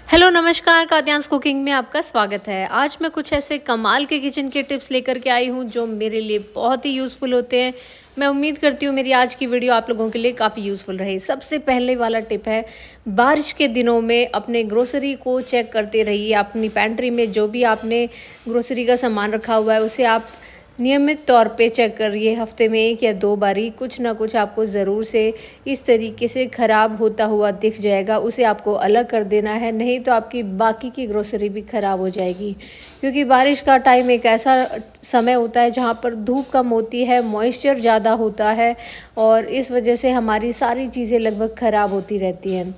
Hello नमस्कार, काद्यांश cooking में आपका स्वागत है। आज मैं कुछ ऐसे कमाल के किचन के टिप्स लेकर के आई हूँ जो मेरे लिए बहुत ही यूज़फुल होते हैं। मैं उम्मीद करती हूँ मेरी आज की वीडियो आप लोगों के लिए काफ़ी यूज़फुल रहे। सबसे पहले वाला टिप है, बारिश के दिनों में अपने ग्रोसरी को चेक करते रहिए। अपनी पैंट्री में जो भी आपने ग्रोसरी का सामान रखा हुआ है उसे आप नियमित तौर पे चेक करिए। हफ्ते में 1 या 2 बारी कुछ ना कुछ आपको ज़रूर से इस तरीके से ख़राब होता हुआ दिख जाएगा। उसे आपको अलग कर देना है, नहीं तो आपकी बाकी की ग्रोसरी भी ख़राब हो जाएगी। क्योंकि बारिश का टाइम एक ऐसा समय होता है जहाँ पर धूप कम होती है, मॉइस्चर ज़्यादा होता है और इस वजह से हमारी सारी चीज़ें लगभग ख़राब होती रहती हैं।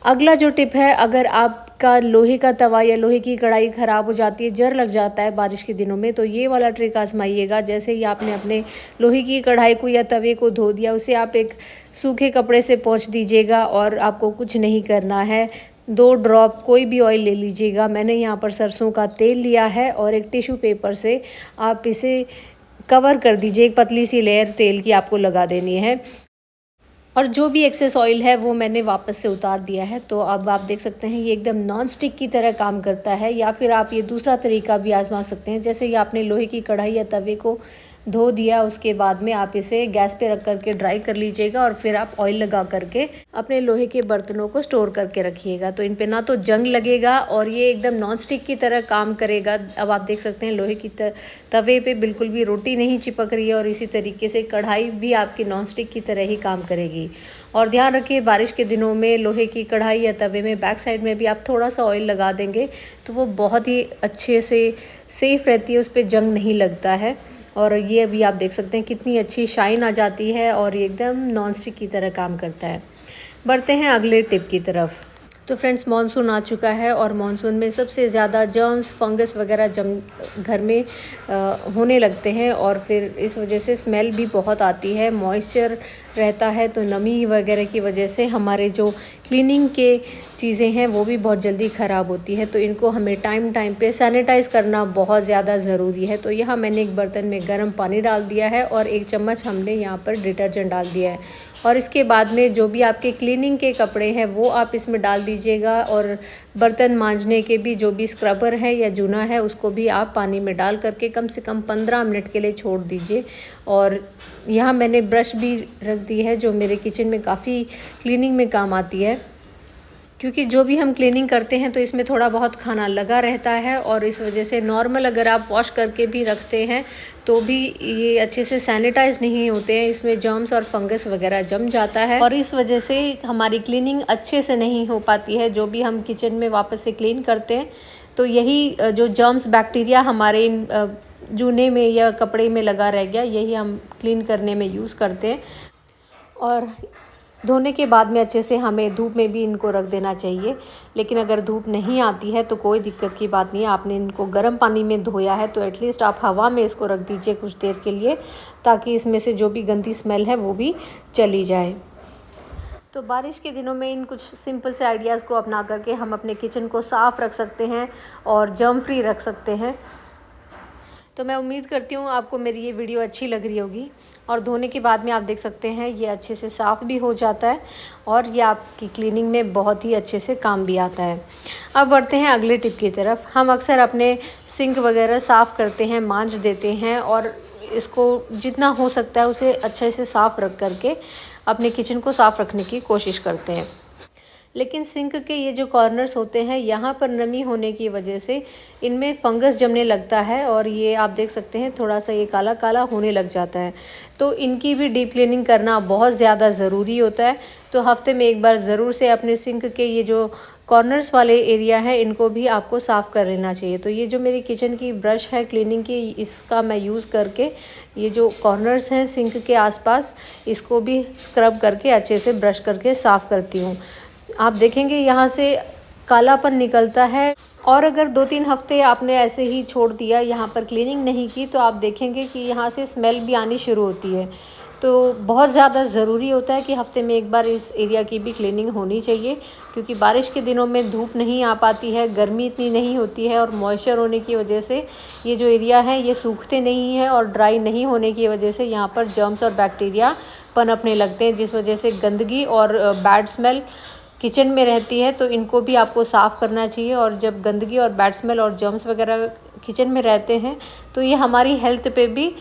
अगला जो टिप है, अगर आपका लोहे का तवा या लोहे की कढ़ाई ख़राब हो जाती है, जर लग जाता है बारिश के दिनों में, तो ये वाला ट्रिक आजमाइएगा। जैसे ही आपने अपने लोहे की कढ़ाई को या तवे को धो दिया, उसे आप एक सूखे कपड़े से पोंछ दीजिएगा और आपको कुछ नहीं करना है। 2 ड्रॉप कोई भी ऑयल ले लीजिएगा। मैंने यहाँ पर सरसों का तेल लिया है और एक टिश्यू पेपर से आप इसे कवर कर दीजिए। एक पतली सी लेयर तेल की आपको लगा देनी है और जो भी एक्सेस ऑयल है वो मैंने वापस से उतार दिया है। तो अब आप देख सकते हैं ये एकदम नॉन स्टिक की तरह काम करता है। या फिर आप ये दूसरा तरीका भी आजमा सकते हैं। जैसे ही आपने लोहे की कढ़ाई या तवे को धो दिया, उसके बाद में आप इसे गैस पे रख करके ड्राई कर लीजिएगा और फिर आप ऑयल लगा करके अपने लोहे के बर्तनों को स्टोर करके रखिएगा। तो इन पे ना तो जंग लगेगा और ये एकदम नॉन स्टिक की तरह काम करेगा। अब आप देख सकते हैं लोहे की तवे पे बिल्कुल भी रोटी नहीं चिपक रही है और इसी तरीके से कढ़ाई भी आपकी नॉन स्टिक की तरह ही काम करेगी। और ध्यान रखिए, बारिश के दिनों में लोहे की कढ़ाई या तवे में बैक साइड में भी आप थोड़ा सा ऑयल लगा देंगे तो वो बहुत ही अच्छे से सेफ रहती है, उस पर जंग नहीं लगता है। और ये अभी आप देख सकते हैं कितनी अच्छी शाइन आ जाती है और ये एकदम नॉन स्टिक की तरह काम करता है। बढ़ते हैं अगले टिप की तरफ। तो फ्रेंड्स, मानसून आ चुका है और मानसून में सबसे ज़्यादा जर्म्स, फंगस वगैरह घर में होने लगते हैं और फिर इस वजह से स्मेल भी बहुत आती है। मॉइस्चर रहता है तो नमी वगैरह की वजह से हमारे जो क्लीनिंग के चीज़ें हैं वो भी बहुत जल्दी ख़राब होती है। तो इनको हमें टाइम टाइम पे सैनिटाइज़ करना बहुत ज़्यादा ज़रूरी है। तो यहाँ मैंने एक बर्तन में गर्म पानी डाल दिया है और 1 चम्मच हमने यहाँ पर डिटर्जेंट डाल दिया है और इसके बाद में जो भी आपके क्लीनिंग के कपड़े हैं वो आप इसमें डाल दीजिएगा और बर्तन मांजने के भी जो भी स्क्रबर है या जूना है उसको भी आप पानी में डाल करके कम से कम 15 मिनट के लिए छोड़ दीजिए। और यहाँ मैंने ब्रश भी रख दी है जो मेरे किचन में काफ़ी क्लीनिंग में काम आती है, क्योंकि जो भी हम क्लीनिंग करते हैं तो इसमें थोड़ा बहुत खाना लगा रहता है और इस वजह से नॉर्मल अगर आप वॉश करके भी रखते हैं तो भी ये अच्छे से सैनिटाइज नहीं होते हैं। इसमें जर्म्स और फंगस वगैरह जम जाता है और इस वजह से हमारी क्लीनिंग अच्छे से नहीं हो पाती है। जो भी हम किचन में वापस से क्लीन करते हैं तो यही जो जर्म्स, बैक्टीरिया हमारे जूने में या कपड़े में लगा रह गया, यही हम क्लीन करने में यूज़ करते हैं। और धोने के बाद में अच्छे से हमें धूप में भी इनको रख देना चाहिए। लेकिन अगर धूप नहीं आती है तो कोई दिक्कत की बात नहीं है। आपने इनको गर्म पानी में धोया है तो एटलीस्ट आप हवा में इसको रख दीजिए कुछ देर के लिए, ताकि इसमें से जो भी गंदी स्मेल है वो भी चली जाए। तो बारिश के दिनों में इन कुछ सिंपल से आइडियाज़ को अपना करके हम अपने किचन को साफ़ रख सकते हैं और जर्म फ्री रख सकते हैं। तो मैं उम्मीद करती हूँ आपको मेरी ये वीडियो अच्छी लग रही होगी। और धोने के बाद में आप देख सकते हैं ये अच्छे से साफ़ भी हो जाता है और ये आपकी क्लीनिंग में बहुत ही अच्छे से काम भी आता है। अब बढ़ते हैं अगले टिप की तरफ। हम अक्सर अपने सिंक वगैरह साफ़ करते हैं, मांज देते हैं और इसको जितना हो सकता है उसे अच्छे से साफ़ रख करके अपने किचन को साफ़ रखने की कोशिश करते हैं। लेकिन सिंक के ये जो कॉर्नर्स होते हैं यहाँ पर नमी होने की वजह से इनमें फंगस जमने लगता है और ये आप देख सकते हैं थोड़ा सा ये काला काला होने लग जाता है। तो इनकी भी डीप क्लीनिंग करना बहुत ज़्यादा ज़रूरी होता है। तो हफ्ते में एक बार ज़रूर से अपने सिंक के ये जो कॉर्नर्स वाले एरिया है इनको भी आपको साफ़ कर लेना चाहिए। तो ये जो मेरी किचन की ब्रश है क्लीनिंग की, इसका मैं यूज़ करके ये जो कॉर्नर्स हैं सिंक के आसपास इसको भी स्क्रब करके अच्छे से ब्रश करके साफ़ करती हूँ। आप देखेंगे यहाँ से कालापन निकलता है और अगर 2-3 हफ्ते आपने ऐसे ही छोड़ दिया, यहाँ पर क्लीनिंग नहीं की, तो आप देखेंगे कि यहाँ से स्मेल भी आनी शुरू होती है। तो बहुत ज़्यादा ज़रूरी होता है कि हफ्ते में एक बार इस एरिया की भी क्लीनिंग होनी चाहिए, क्योंकि बारिश के दिनों में धूप नहीं आ पाती है, गर्मी इतनी नहीं होती है और मॉइस्चर होने की वजह से ये जो एरिया है ये सूखते नहीं हैं और ड्राई नहीं होने की वजह से यहाँ पर जर्म्स और बैक्टीरिया पनपने लगते हैं, जिस वजह से गंदगी और बैड स्मेल किचन में रहती है तो इनको भी आपको साफ़ करना चाहिए। और जब गंदगी और बैड स्मेल और जर्म्स वगैरह किचन में रहते हैं तो ये हमारी हेल्थ पे भी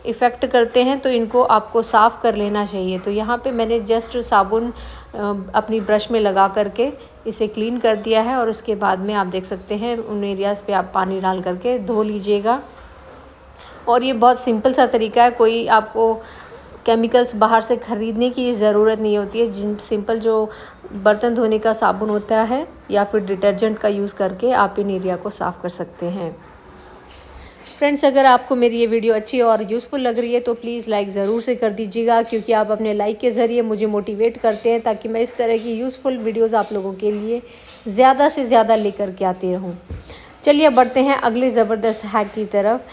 इफ़ेक्ट करते हैं, तो इनको आपको साफ़ कर लेना चाहिए। तो यहाँ पे मैंने जस्ट साबुन अपनी ब्रश में लगा करके इसे क्लीन कर दिया है, और उसके बाद में आप देख सकते हैं उन एरियाज़ पे आप पानी डाल करके धो लीजिएगा। और ये बहुत सिंपल सा तरीका है, कोई आपको केमिकल्स बाहर से ख़रीदने की ज़रूरत नहीं होती है। जिन सिंपल जो बर्तन धोने का साबुन होता है या फिर डिटर्जेंट का यूज़ करके आप इन एरिया को साफ़ कर सकते हैं। फ्रेंड्स, अगर आपको मेरी ये वीडियो अच्छी और यूज़फुल लग रही है तो प्लीज़ लाइक ज़रूर से कर दीजिएगा, क्योंकि आप अपने लाइक के ज़रिए मुझे मोटिवेट करते हैं ताकि मैं इस तरह की यूज़फुल वीडियोज़ आप लोगों के लिए ज़्यादा से ज़्यादा लेकर के आती रहूँ। चलिए बढ़ते हैं अगले ज़बरदस्त हैक की तरफ।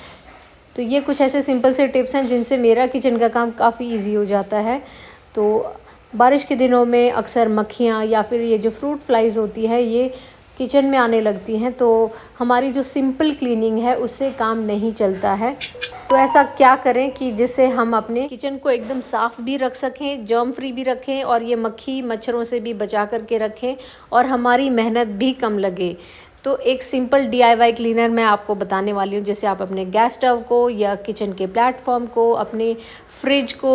तो ये कुछ ऐसे सिंपल से टिप्स हैं जिनसे मेरा किचन का काम काफ़ी ईजी हो जाता है। तो बारिश के दिनों में अक्सर मक्खियाँ या फिर ये जो फ्रूट फ्लाइज़ होती है ये किचन में आने लगती हैं, तो हमारी जो सिंपल क्लीनिंग है उससे काम नहीं चलता है। तो ऐसा क्या करें कि जिससे हम अपने किचन को एकदम साफ़ भी रख सकें, जर्म फ्री भी रखें, और ये मक्खी मच्छरों से भी बचा करके रखें, और हमारी मेहनत भी कम लगे। तो एक सिंपल DIY क्लीनर मैं आपको बताने वाली हूँ, जैसे आप अपने गैस स्टव को या किचन के प्लेटफॉर्म को, अपने फ्रिज को,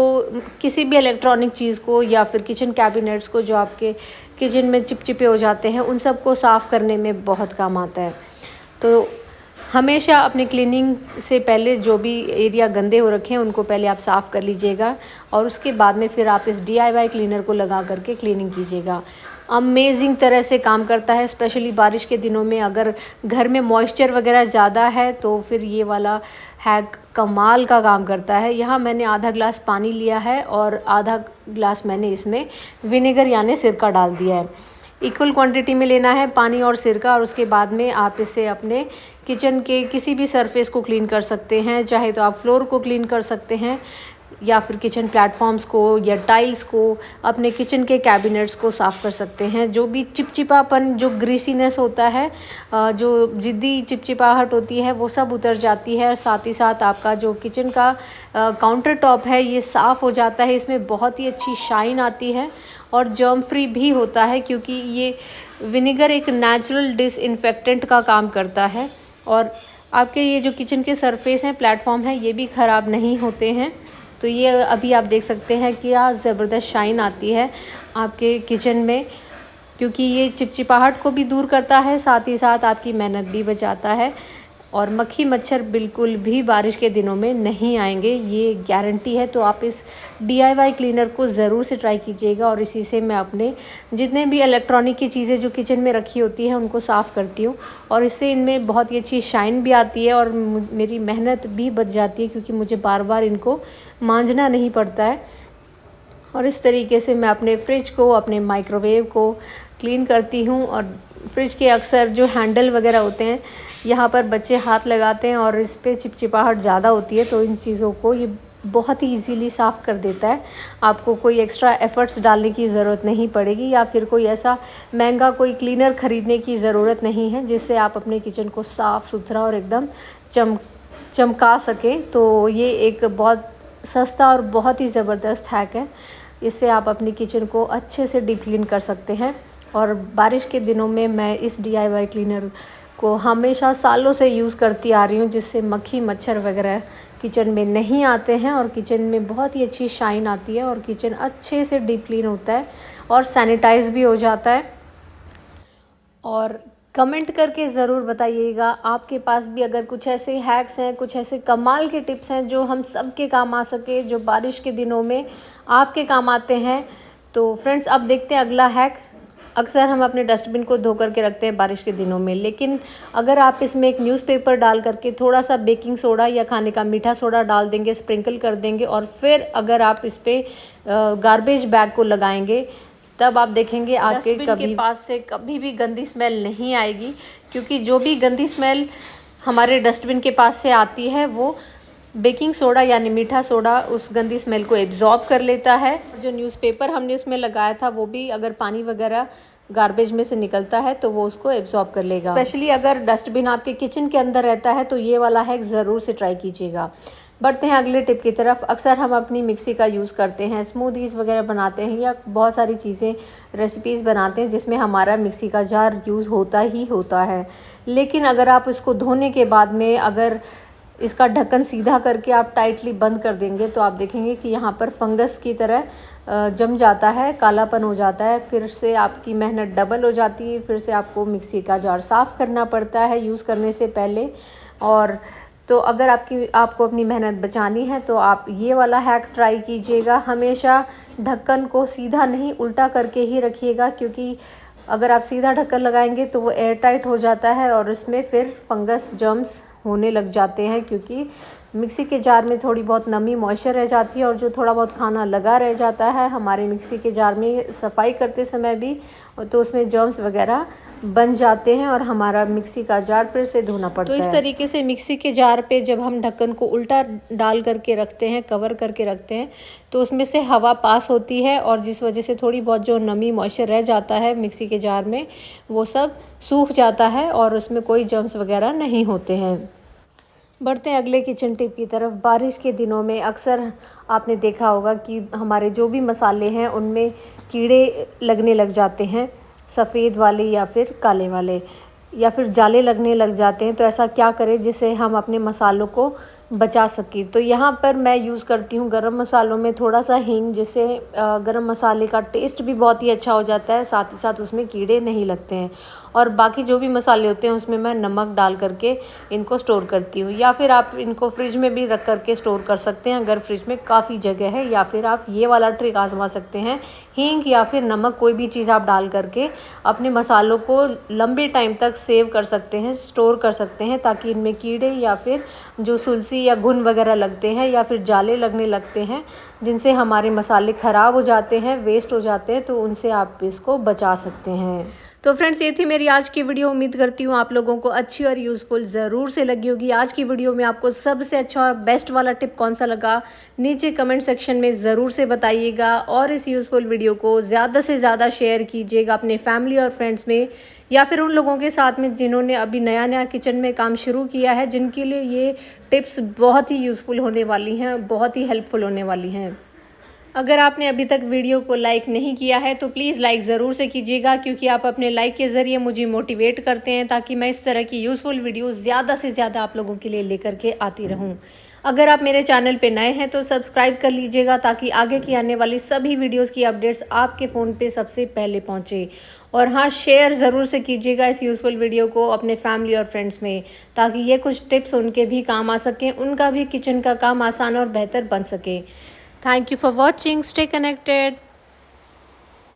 किसी भी इलेक्ट्रॉनिक चीज़ को, या फिर किचन कैबिनेट्स को जो आपके किचन में चिपचिपे हो जाते हैं, उन सब को साफ़ करने में बहुत काम आता है। तो हमेशा अपनी क्लीनिंग से पहले जो भी एरिया गंदे हो रखे हैं उनको पहले आप साफ़ कर लीजिएगा, और उसके बाद में फिर आप इस DIY क्लीनर को लगा करके क्लीनिंग कीजिएगा। अमेजिंग तरह से काम करता है, स्पेशली बारिश के दिनों में अगर घर में मॉइस्चर वगैरह ज़्यादा है तो फिर ये वाला हैक कमाल का काम करता है। यहाँ मैंने आधा ग्लास पानी लिया है और आधा ग्लास मैंने इसमें विनेगर यानी सिरका डाल दिया है। इक्वल क्वांटिटी में लेना है पानी और सिरका, और उसके बाद में आप इसे अपने किचन के किसी भी सरफेस को क्लीन कर सकते हैं। चाहे तो आप फ्लोर को क्लीन कर सकते हैं, या फिर किचन प्लेटफॉर्म्स को या टाइल्स को, अपने किचन के कैबिनेट्स को साफ़ कर सकते हैं। जो भी चिपचिपापन, जो ग्रीसीनेस होता है, जो ज़िद्दी चिपचिपाहट होती है, वो सब उतर जाती है। साथ ही साथ आपका जो किचन का काउंटर टॉप है ये साफ़ हो जाता है, इसमें बहुत ही अच्छी शाइन आती है, और जर्म फ्री भी होता है, क्योंकि ये विनेगर एक नेचुरल डिसइंफेक्टेंट का काम करता है। और आपके ये जो किचन के सरफेस हैं, प्लेटफॉर्म हैं, ये भी ख़राब नहीं होते हैं। तो ये अभी आप देख सकते हैं क्या ज़बरदस्त शाइन आती है आपके किचन में, क्योंकि ये चिपचिपाहट को भी दूर करता है, साथ ही साथ आपकी मेहनत भी बचाता है, और मक्खी मच्छर बिल्कुल भी बारिश के दिनों में नहीं आएंगे, ये गारंटी है। तो आप इस DIY क्लीनर को ज़रूर से ट्राई कीजिएगा, और इसी से मैं अपने जितने भी इलेक्ट्रॉनिक की चीज़ें जो किचन में रखी होती हैं उनको साफ़ करती हूँ, और इससे इनमें बहुत ही अच्छी शाइन भी आती है, और मेरी मेहनत भी बच जाती है, क्योंकि मुझे बार बार इनको मांजना नहीं पड़ता है। और इस तरीके से मैं अपने फ्रिज को, अपने माइक्रोवेव को क्लीन करती हूँ। और फ्रिज के अक्सर जो हैंडल वगैरह होते हैं, यहाँ पर बच्चे हाथ लगाते हैं और इस पर चिपचिपाहट ज़्यादा होती है, तो इन चीज़ों को ये बहुत ही इजीली साफ़ कर देता है। आपको कोई एक्स्ट्रा एफ़र्ट्स डालने की ज़रूरत नहीं पड़ेगी, या फिर कोई ऐसा महंगा कोई क्लीनर ख़रीदने की ज़रूरत नहीं है, जिससे आप अपने किचन को साफ़ सुथरा और एकदम चमका सकें। तो ये एक बहुत सस्ता और बहुत ही ज़बरदस्त हैक है, इससे आप अपनी किचन को अच्छे से डीप क्लीन कर सकते हैं। और बारिश के दिनों में मैं इस DIY क्लीनर को हमेशा सालों से यूज़ करती आ रही हूँ, जिससे मक्खी मच्छर वगैरह किचन में नहीं आते हैं, और किचन में बहुत ही अच्छी शाइन आती है, और किचन अच्छे से डीप क्लीन होता है और सैनिटाइज भी हो जाता है। और कमेंट करके ज़रूर बताइएगा आपके पास भी अगर कुछ ऐसे हैक्स हैं, कुछ ऐसे कमाल के टिप्स हैं जो हम सब के काम आ सके, जो बारिश के दिनों में आपके काम आते हैं। तो फ्रेंड्स, अब देखते हैं अगला हैक। अक्सर हम अपने डस्टबिन को धो करके रखते हैं बारिश के दिनों में, लेकिन अगर आप इसमें एक न्यूज़पेपर डाल करके थोड़ा सा बेकिंग सोडा या खाने का मीठा सोडा डाल देंगे, स्प्रिंकल कर देंगे, और फिर अगर आप इस पर गार्बेज बैग को लगाएंगे, तब आप देखेंगे आपके कभी पास से कभी भी गंदी स्मेल नहीं आएगी, क्योंकि जो भी गंदी स्मेल हमारे डस्टबिन के पास से आती है वो बेकिंग सोडा यानी मीठा सोडा उस गंदी स्मेल को एब्जॉर्ब कर लेता है। जो न्यूज़पेपर हमने उसमें लगाया था वो भी अगर पानी वगैरह गार्बेज में से निकलता है तो वो उसको एब्जॉर्ब कर लेगा। स्पेशली अगर डस्टबिन आपके किचन के अंदर रहता है तो ये वाला हैक ज़रूर से ट्राई कीजिएगा। बढ़ते हैं अगले टिप की तरफ। अक्सर हम अपनी मिक्सी का यूज़ करते हैं, स्मूदीज़ वगैरह बनाते हैं या बहुत सारी चीज़ें रेसिपीज़ बनाते हैं जिसमें हमारा मिक्सी का जार यूज़ होता ही होता है। लेकिन अगर आप इसको धोने के बाद में अगर इसका ढक्कन सीधा करके आप टाइटली बंद कर देंगे तो आप देखेंगे कि यहाँ पर फंगस की तरह जम जाता है, कालापन हो जाता है। फिर से आपकी मेहनत डबल हो जाती है, फिर से आपको मिक्सी का जार साफ़ करना पड़ता है यूज़ करने से पहले। और तो अगर आपको अपनी मेहनत बचानी है तो आप ये वाला हैक ट्राई कीजिएगा। हमेशा ढक्कन को सीधा नहीं उल्टा करके ही रखिएगा, क्योंकि अगर आप सीधा ढक्कन लगाएंगे तो वो एयर टाइट हो जाता है और उसमें फिर फंगस जर्म्स होने लग जाते हैं, क्योंकि मिक्सी के जार में थोड़ी बहुत नमी मॉइस्चर रह जाती है और जो थोड़ा बहुत खाना लगा रह जाता है हमारे मिक्सी के जार में सफाई करते समय भी, तो उसमें जर्म्स वगैरह बन जाते हैं और हमारा मिक्सी का जार फिर से धोना पड़ता है। तो इस तरीके से मिक्सी के जार पे जब हम ढक्कन को उल्टा डाल करके रखते हैं, कवर करके रखते हैं, तो उसमें से हवा पास होती है और जिस वजह से थोड़ी बहुत जो नमी मॉइस्चर रह जाता है मिक्सी के जार में वो सब सूख जाता है और उसमें कोई जर्म्स वगैरह नहीं होते हैं। बढ़ते हैं अगले किचन टिप की तरफ। बारिश के दिनों में अक्सर आपने देखा होगा कि हमारे जो भी मसाले हैं उनमें कीड़े लगने लग जाते हैं, सफ़ेद वाले या फिर काले वाले, या फिर जाले लगने लग जाते हैं। तो ऐसा क्या करें जिससे हम अपने मसालों को बचा सकें? तो यहाँ पर मैं यूज़ करती हूँ गरम मसालों में थोड़ा सा हींग, जिससे गरम मसाले का टेस्ट भी बहुत ही अच्छा हो जाता है, साथ ही साथ उसमें कीड़े नहीं लगते हैं। और बाकी जो भी मसाले होते हैं उसमें मैं नमक डाल करके इनको स्टोर करती हूँ, या फिर आप इनको फ्रिज में भी रख करके स्टोर कर सकते हैं अगर फ्रिज में काफ़ी जगह है। या फिर आप ये वाला ट्रिक आजमा सकते हैं, हींग या फिर नमक कोई भी चीज़ आप डाल करके अपने मसालों को लंबे टाइम तक सेव कर सकते हैं, स्टोर कर सकते हैं, ताकि इनमें कीड़े या फिर जो सुलसी या घुन वगैरह लगते हैं या फिर जाले लगने लगते हैं जिनसे हमारे मसाले ख़राब हो जाते हैं, वेस्ट हो जाते हैं, तो उनसे आप इसको बचा सकते हैं। तो फ्रेंड्स, ये थी मेरी आज की वीडियो। उम्मीद करती हूँ आप लोगों को अच्छी और यूज़फुल ज़रूर से लगी होगी। आज की वीडियो में आपको सबसे अच्छा और बेस्ट वाला टिप कौन सा लगा नीचे कमेंट सेक्शन में ज़रूर से बताइएगा, और इस यूज़फुल वीडियो को ज़्यादा से ज़्यादा शेयर कीजिएगा अपने फैमिली और फ्रेंड्स में, या फिर उन लोगों के साथ में जिन्होंने अभी नया नया किचन में काम शुरू किया है, जिनके लिए ये टिप्स बहुत ही यूज़फुल होने वाली हैं, बहुत ही हेल्पफुल होने वाली हैं। अगर आपने अभी तक वीडियो को लाइक नहीं किया है तो प्लीज़ लाइक ज़रूर से कीजिएगा, क्योंकि आप अपने लाइक के ज़रिए मुझे मोटिवेट करते हैं ताकि मैं इस तरह की यूज़फुल वीडियो ज़्यादा से ज़्यादा आप लोगों के लिए लेकर के आती रहूं। अगर आप मेरे चैनल पे नए हैं तो सब्सक्राइब कर लीजिएगा ताकि आगे की आने वाली सभी वीडियोज़ की अपडेट्स आपके फ़ोन पे सबसे पहले पहुँचे। और हाँ, शेयर ज़रूर से कीजिएगा इस यूज़फुल वीडियो को अपने फैमिली और फ्रेंड्स में, ताकि ये कुछ टिप्स उनके भी काम आ सकें, उनका भी किचन का काम आसान और बेहतर बन सके। Thank you for watching. Stay connected.